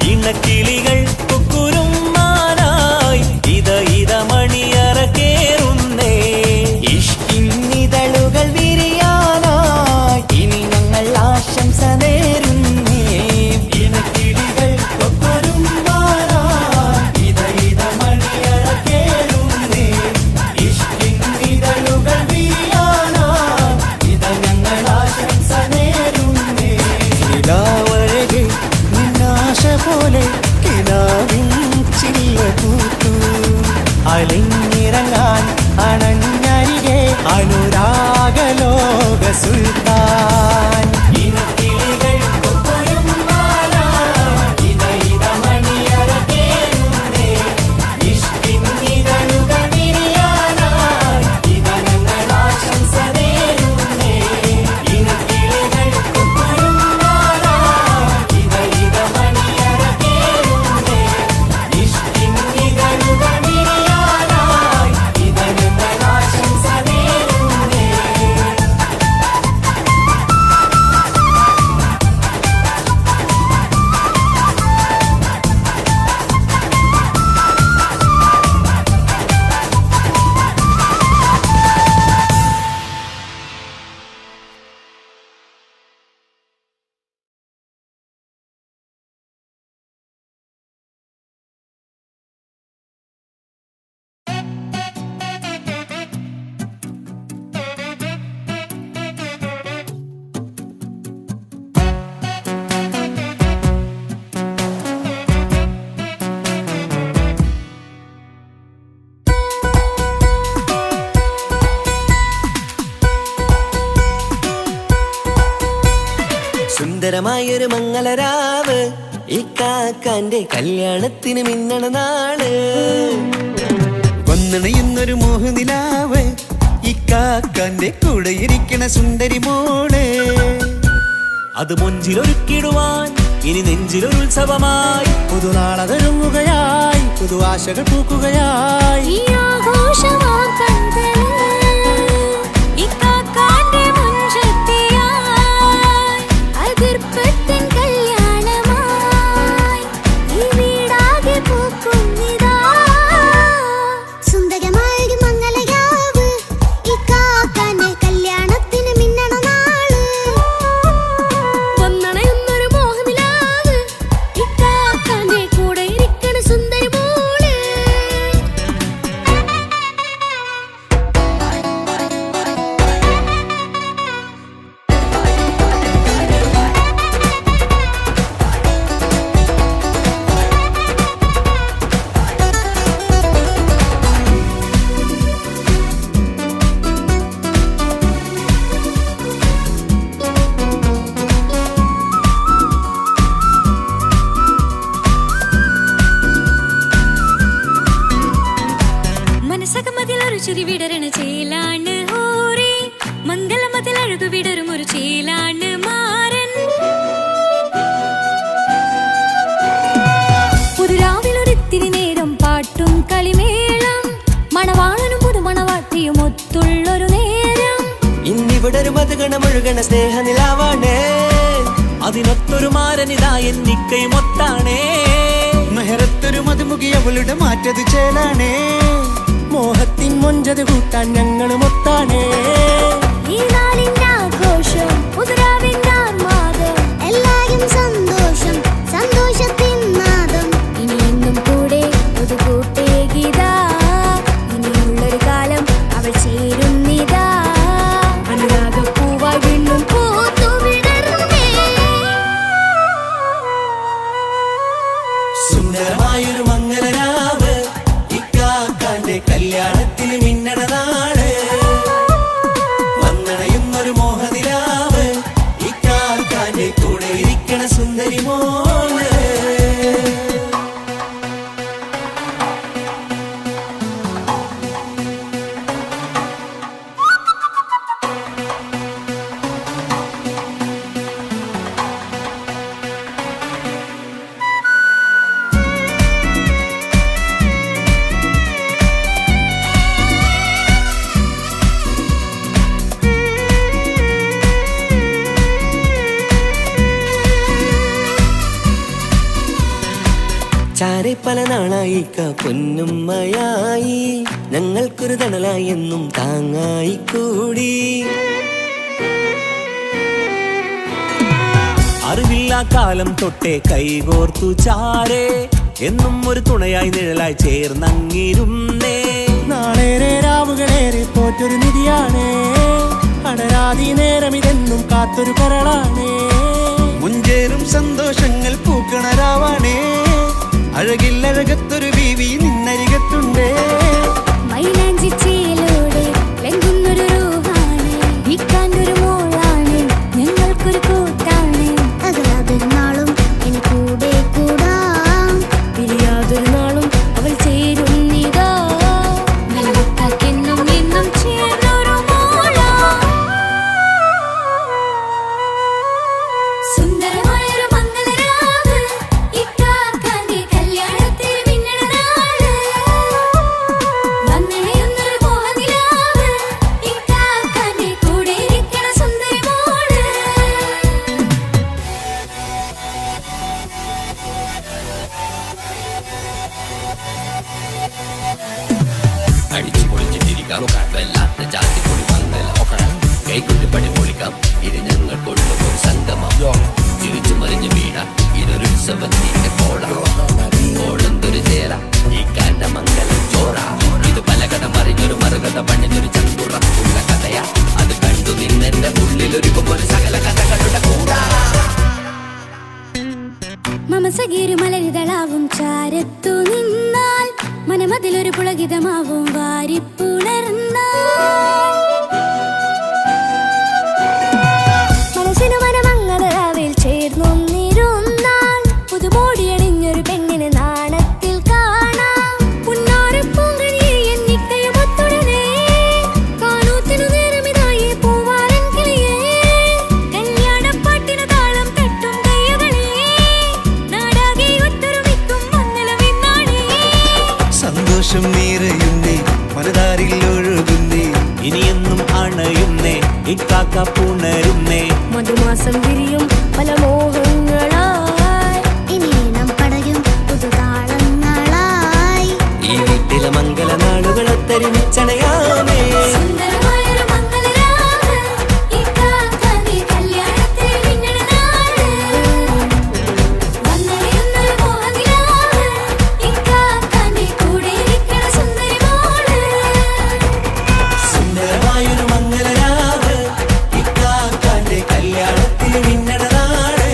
ഇണക്കിളികൾ കുക്കുരുമാനായി ഇത മണിയറ കേറുന്നേ ഇഷ്കിന്നിതളുകൾ വിരിയാനായി ഇനി ഞങ്ങൾ ആശംസ നേരുന്നേ ഇണക്കിളികൾ കൊക്കൊരുമ്പാനായി ഇത മണിയറ കേറുന്നേ ഇഷ്കിന്നിതളുകൾ വിരിയാനായി ഇത ഞങ്ങൾ ആശംസ നേരുന്നേ നിലാവഴകെ നിന്നാശ പോലെ കിനാവിൻ ചില്ല കൂത്തു അലിഞ്ഞിറങ്ങാൻ അണഞ്ഞരികെ അനുരാഗലോക സുൽത്താൻ ഇണക്കിളികൾ കൊക്കൊരുമ്പാനായി ഇത മണിയറ കേറുന്നേ ഇഷ്കിന്നിതളുകൾ വിരിയാനായി ഇത ഞങ്ങൾ ആശംസ നേരുന്നേ ഇണക്കിളികൾ കൊക്കൊരുമ്പാനായി ഇത മണിയറ കേറുന്നേ ഇഷ്കിന്നിതളുകൾ വിരിയാനായി ഇത ഞങ്ങൾ ആശംസ നേരുന്നേ സുന്ദരമായൊരു മംഗളരാവ് ഇക്കാക്കാന്റെ കല്യാണത്തിന് മിന്നണ നാള് വന്നണയുന്നൊരു മോഹനിലാവ് ഇക്കാക്കാന്റെ കൂടെ ഇരിക്കണ സുന്ദരി മോള് അത് മൊഞ്ചിലൊരുക്കിടുവാൻ ഇനി നെഞ്ചിലൊരുത്സവമായി പുതുനാളതൊരുങ്ങുകയായി പുതു ആശകൾ പൂക്കുകയായി ഈ ആഘോഷമാം കൺകളിൽ ഇക്കാക്കാന്റെ മുൻചെത്തിയായി അതിർപ്പത്തിൻ കല്യാണമായി ഈ വീടാകെ പൂക്കുന്നിതാ സുന്ദരമായൊരു മംഗളരാവ് ഇക്കാക്കാന്റെ കല്യാണത്തിന് മിന്നണ നാള് വന്നണയുന്നൊരു മോഹനിലാവ് ഇക്കാക്കാന്റെ കൂടെ ഇരിക്കണ സുന്ദരി മോള് ചെറുചിരി വിടരണ ചേലാണ് ഹോറി മംഗളമതിൽ അഴകു വിടരും ഒരു ചേലാണ് മാരൻ പുതുരാവിലൊരിത്തിരി നേരം പാട്ടും കളിമേളം മണവാളനും പുതുമണവാട്ടിയും ഒത്തുള്ളൊരു നേരം ഇന്നിവിടെ ഒരു മധുഗണമൊഴുകണ സ്നേഹനിലാവാണേ അതിനൊത്തൊരു മാരനിതാ എന്നിക്കൈമൊത്താണേ മെഹറത്തൊരു മധുമുഖി അവളുടെ മാറ്റത് ചേലാണേ മോഹത്തിൻ മൊഞ്ചത് കൂട്ടാൻ ഞങ്ങളും ഒത്താണേ ഈ നാളിന്റെ ആഘോഷം പുതുരാവിന്റെ ആർമാദം എല്ലാരും സന്തോഷം സന്തോഷത്തിൻ നാദം ഇനി എന്നും കൂടെ പുതുകൂട്ടേ ഗീതാ ഇനിയുള്ളൊരു കാലം അവൾ ചേരുന്നിതാ അനുരാഗപ്പൂവായി വീണ്ടും പൂത്തു വിടർന്നേ സുന്ദരമായൊരു മംഗലരാവ് ഇക്കാക്കാന്റെ കല്യാണത്തിന് മിന്നണ നാട് വന്നണയുന്നൊരു മോഹനിലാവ് ഇക്കാക്കാന്റെ കൂടെ ഇരിക്കണ സുന്ദരി മോള് ചാരെ പല നാളായി പൊന്നുമ്മയായി ഞങ്ങൾക്കൊരു തണലായി എന്നും താങ്ങായി കൂടി അറിവില്ലാ കാലം തൊട്ടേ കൈകോർത്തു ചാരേ എന്നും ഒരു തുണയായി നിഴലായി ചേർന്നങ്ങിരുന്നേ നാളേറെ രാവുകളേറെ പോറ്റൊരു നിധിയാണേ അടരാതി നേരം ഇതെന്നും കാത്തൊരു കരളാണേ മുഞ്ചേറും സന്തോഷങ്ങൾ പൂക്കണരാവാണേ അഴകില്ലഴകത്തൊരു ബീവി നിന്നരികത്തുണ്ടേ മൈലാഞ്ചി ചേലോടെ ലംഘുന്നൊരു രൂപാണ് വിക്കാണ്ടൊരു മോളാണ് ഞങ്ങൾക്കൊരു കൂട്ടാണ് അകലാതൊരു നാളും ഇനി കൂടെ കൂടാം പിരിയാതൊരു നാളും അവൾ ചേരുന്നിതാ നൽകെന്നും എന്നും ചേർന്നൊരു മോളാ സുന്ദരമായൊരു മംഗളരാവ് ഇക്കാക്കാന്റെ കല്യാണത്തിന് മിന്നണ നാള് വന്നണയുന്നൊരു മോഹനിലാവ് ഇക്കാക്കാന്റെ കൂടെ ഇരിക്കണ സുന്ദരി മോള് അടിച്ചു പൊളിച്ചിട്ടിരിക്കാം വല്ലാത്ത ജാതി പൊളി മംഗല കൈകൊണ്ട് പണി പൊളിക്കാം ഇത് ഞങ്ങൾ കൊള്ളും സംഗമം തിരിച്ചു മറിഞ്ഞു വീണ ഇതൊരു ഉത്സവത്തിന്റെ കോളന്തൊരു ചേര ഈ കാറ്റ മംഗലം ചോറ ഇത് പല കഥ മറിഞ്ഞൊരു മറുകഥ പണിഞ്ഞൊരു ചങ്കുറപ്പുള്ള കഥയാ അത് കണ്ടു നിന്നെന്റെ ഉള്ളിലൊരുക്കും ഒരു സകല കഥകളുടെ കൂടാ മമസഗീരു മലരിതളാവും ചാരത്തു നിന്നാൽ മനമതിലൊരു പുളകിതമാവും വാരിപ്പുണർന്നാൽ മനസ്സിനു മനമംഗളരാവിൽ ചേർന്നൊന്നിരുന്നാൽ പുതുമോടിയണിഞ്ഞൊരു പെണ്ണിന് നാണത്തിൽ കാണാം പുന്നാരപ്പൂങ്കനിയെ എന്നിക്കയും ഒത്തുടനെ കാനൂത്തിനു നേരമിതായി പൂവാലൻ കിളിയേ കല്യാണപ്പാട്ടിനു താളം തട്ടും കയ്യുകളേ നാടാകെ ഒത്തൊരുമിക്കും മംഗളമെന്നാണേ സന്തോഷം നിറയുന്നേ മനതാരിൽ ഒഴുകുന്നേ ഇനിയെന്നും അണയുന്നേ ഇക്കാക്ക പുണരുന്നേ മധുമാസം വിരിയും പല മോഹങ്ങളായി ഇനി നാം പടരും പുതുതാളങ്ങളായി ഈ വീട്ടിലെ മംഗല നാളുകളൊത്തരിച്ചണയാമേ സുന്ദരമായൊരു മംഗളരാവ് ഇക്കാക്കാന്റെ കല്യാണത്തിന് മിന്നണ നാള് വന്നണയുന്നൊരു മോഹനിലാവ് ഇക്കാക്കാന്റെ കൂടെ ഇരിക്കണ സുന്ദരി മോള് സുന്ദരമായൊരു മംഗലരാവ് ഇക്കാക്കാന്റെ കല്യാണത്തിന് മിന്നണ നാട്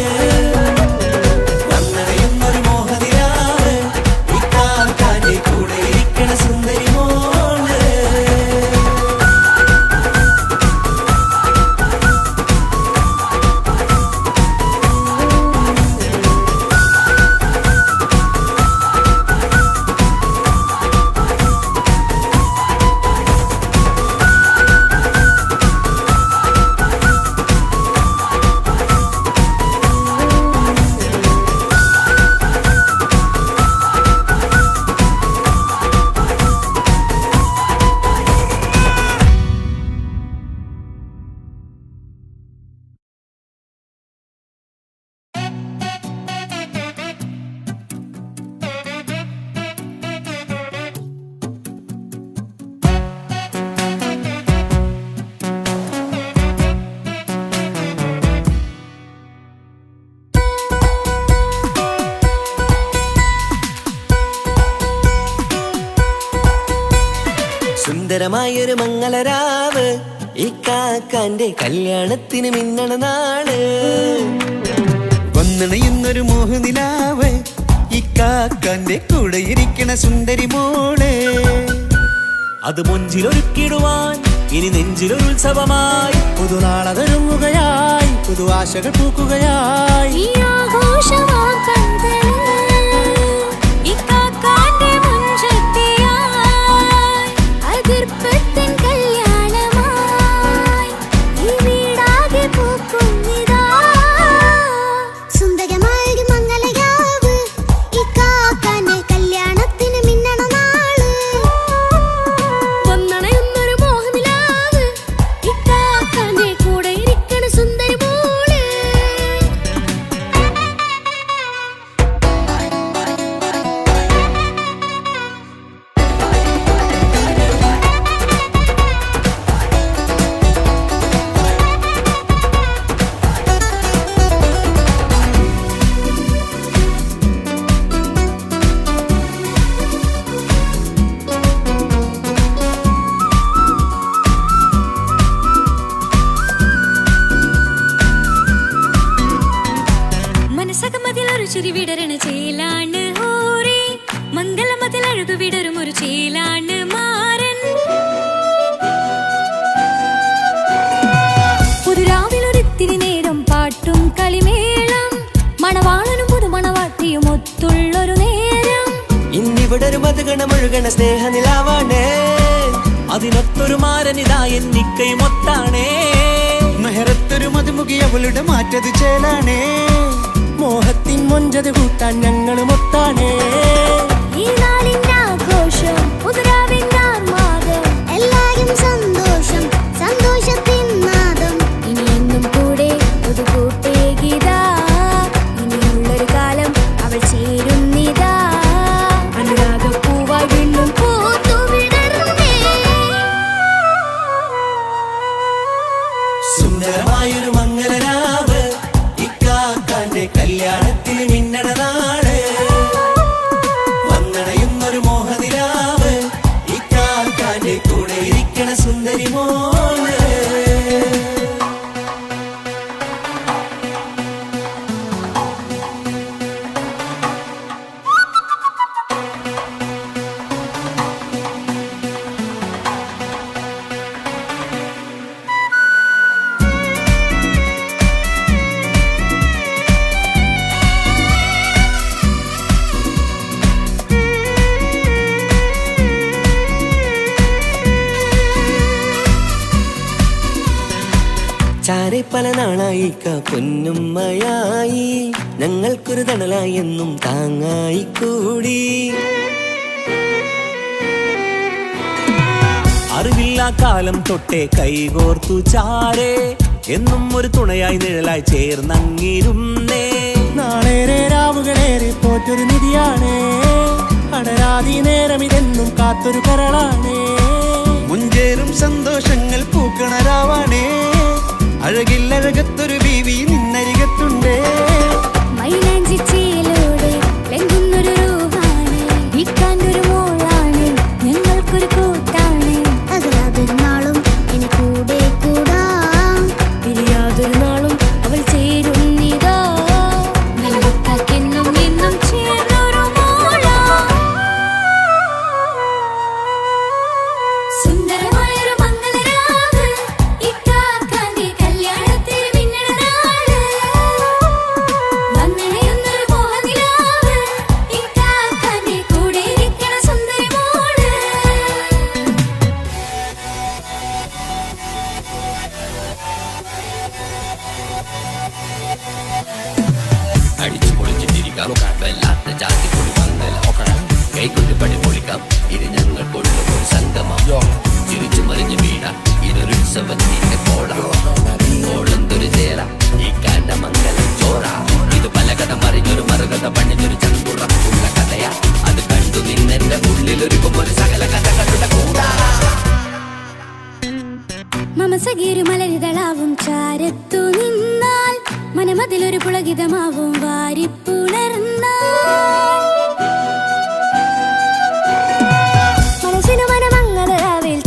സുന്ദരമായൊരു മംഗളരാവ് ഈ കാക്കാന്റെ കല്യാണത്തിന് മിന്നണ നാള്. വന്നണയുന്നൊരു മോഹനിലാവ് ഈ കാക്കാന്റെ കൂടെ ഇരിക്കണ സുന്ദരി മോള്. അത് മൊഞ്ചിലൊരുക്കിടുവാൻ ഇനി നെഞ്ചിലൊരു ഉത്സവമായി പുതുനാളതൊരുങ്ങുകയായി പുതുവാശകൾ പൂക്കുകയായി. ഈ ആഘോഷമാം കൺകളിൽ ഇക്കാക്കാന്റെ മുൻചെത്തിയായി അതിർപ്പത്തിൻ കല്യാണമായി ഈ വീടാകെ പൂക്കുന്നിതാ. സുന്ദരമായൊരു മംഗളരാവ് ഇക്കാക്കാന്റെ കല്യാണത്തിന് മിന്നണ നാള്. വന്നണയുന്നൊരു മോഹനിലാവ് ഇക്കാക്കാന്റെ കൂടെ ഇരിക്കണ സുന്ദരി മോള്. മനസകമതിലൊരു ചിരി വിടരണ ചേലാണ് ഹോറി, മംഗലമതിൽ അഴകു വിടരും ഒരു ചേലാണ് മാരൻ. പുതുരാവിലൊരിത്തിരി നേരം പാട്ടും കളിമേളം, മണവാളനും പുതുമണവാട്ടിയും ഒത്തുള്ളൊരു നേരം. ഇന്നിവിടെ ഒരു മധുഗണമൊഴുകണ സ്നേഹനിലാവാണേ, അതിനൊത്തൊരു മാരനിതാ എന്നിക്കയും ഒത്താണേ. മെഹറത്തൊരു മധുമുഖി അവളുടെ മാറ്റത് ചേലാണേ. മോഹത്തിൻ മൊഞ്ചത് കൂട്ടാൻ ഞങ്ങളും ഒത്താണേ. ഈ നാളിന്റെ ആഘോഷം പുതുരാവിന്റെ ആർമാദം, എല്ലാരും സന്തോഷം സന്തോഷത്തിൻ നാദം. ഇനി എന്നും കൂടെ പുതുകൂട്ടേകിതാ, ഇനിയുള്ളൊരു കാലം അവൾ ചേരുന്നിതാ. അനുരാഗപ്പൂവായി വീണ്ടും പൂത്തുവിടരുന്നേ. സുന്ദരമായൊരു മംഗളരാവ് ഇക്കാക്കാന്റെ കല്യാണത്തിന് മിന്നണ നാള്. വന്നണയുന്നൊരു മോഹനിലാവ് ഇക്കാക്കാന്റെ കൂടെ ഇരിക്കണ സുന്ദരി മോള്. ചാരെ പല നാളായി പൊന്നുമ്മയായി, ഞങ്ങൾക്കൊരു തണലായി എന്നും താങ്ങായി കൂടി. അറിവില്ലാ കാലം തൊട്ടേ കൈകോർത്തു ചാരേ, എന്നും ഒരു തുണയായി നിഴലായി ചേർന്നങ്ങിരുന്നേ. നാളേറെ രാവുകളേറെ പോറ്റൊരു നിധിയാണേ, അടരാതി നേരം ഇതെന്നും കാത്തൊരു കരളാണേ. മുഞ്ചേറും സന്തോഷങ്ങൾ പൂക്കണരാവാണേ, അഴകില്ലഴകത്തൊരു ബീവി നിന്നരികത്തുണ്ടേ. മൈലാഞ്ചിച്ചേലോടെ ലംഘുന്നൊരു രൂപാണ്, ഇക്കാന്റൊരു മോളാണ്, ഞങ്ങൾക്കൊരു കൂട്ടാണ്. അതിലാതൊരു നാളും ഇനി കൂടെ കൂടാം, പിരിയാതൊരു നാളും അവൾ ചേരുന്നിതാ. ഞങ്ങൾക്കെന്നും എന്നും ചേർന്നൊരു മോളാ. സുന്ദരമായൊരു മംഗളരാവ് ഇക്കാക്കാന്റെ കല്യാണത്തിന് മിന്നണ നാള്. വന്നണയുന്നൊരു മോഹനിലാവ് ഇക്കാക്കാന്റെ കൂടെ ഇരിക്കണ സുന്ദരി മോള്. അടിച്ചു പൊളിച്ചിട്ടിരിക്കാം, വല്ലാത്ത ജാതി പൊളി വന്നല്ല കൈകൊണ്ട് പണി പൊളിക്കാം. ഇത് ഞങ്ങൾ കൊള്ളും ഒരു സംഗമം, ചിരിച്ചു മറിഞ്ഞു വീണ ഇതൊരു ഉത്സവത്തിന്റെ കോളം. കോളന്തൊരു ചേര ഈ കാണ്ട മംഗലം ചോറ, ഇത് പല കഥ മറിഞ്ഞൊരു മറുകഥ പണിഞ്ഞൊരു ചങ്കുറപ്പുള്ള കഥയാ. അത് കണ്ടു നിന്നെന്റെ ഉള്ളിലൊരുക്കും ഒരു സകല കഥകളുടെ കൂടാ. മമസകീരു മലരിതളാവും ചാരത്തു നിന്നാൽ, മനമതിലൊരു പുളകിതമാവും വാരിപ്പുണർന്നാൽ. മനസ്സിനു മനമംഗളരാവിൽ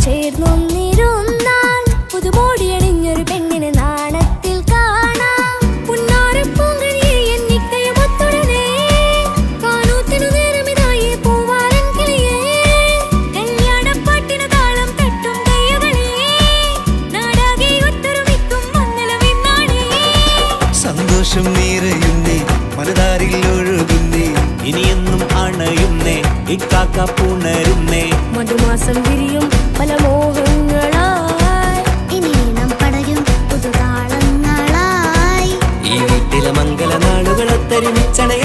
ഇക്കാക്ക പുണരുന്നേ. മധുമാസം വിരിയും പല മോഹങ്ങളായി, ഇനി നാം പടരും പുതുതാളങ്ങളായി. ഈ വീട്ടിലെ മംഗളനാളുകളൊത്തരിമിച്ചണയ